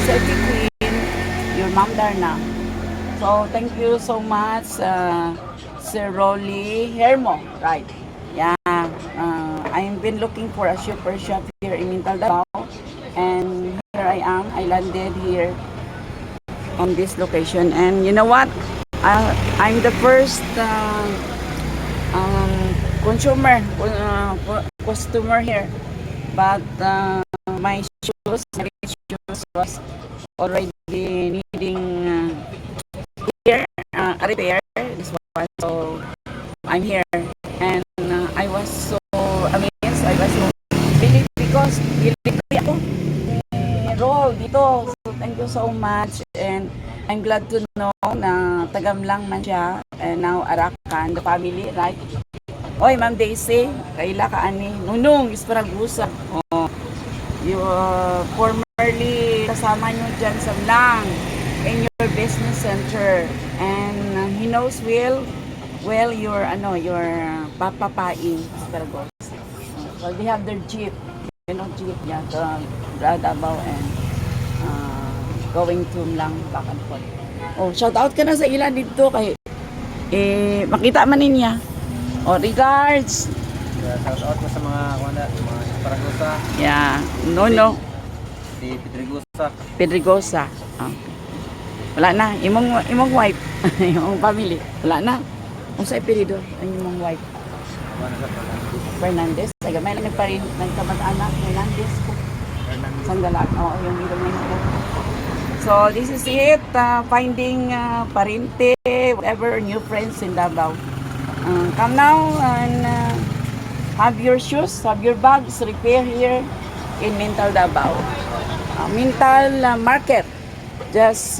Selfie Queen, your Ma'am Darna. So, thank you so much, Sir Rolly Hermo, right? Yeah, I've been looking for a super shop here in Mintaldaw, and here I am. I landed here on this location, and you know what? I'm the first customer here, but my shoes was already needing here a repair. This one, so I'm here, and I was so amazed. I was so believed because delivery ako roll dito. So thank you so much, and I'm glad to know na tagam lang man siya, and now Arakan, the family, right? Oy, Ma'am Daisy, kaila ka ani? Nunong, Isparagusa. Oh, you formerly kasama nyo dyan sa Blang in your business center, and he knows well your papapain Isparagusa. So they have their jeep, jeep, yeah, the Davao, and going to lang back and forth. Oh, shout out ka na sa ilan dito kay makita man niya. Oh, regards. Yeah, shout out mo sa mga Paragosa. Yeah, no. Si Pedregosa. Pedregosa. Oh. Wala na, imong wife, imong family. Wala na. Kung sa apelido, ang imong wife. Fernandez. Taga may lang nagparin nagkamag-anak Fernandez. Sandala. Oh, yung ilong nito. So, this is it. Finding parente, whatever, new friends in Davao. Come now and have your shoes, have your bags repair here in Mintal Davao. Mintal Market. Just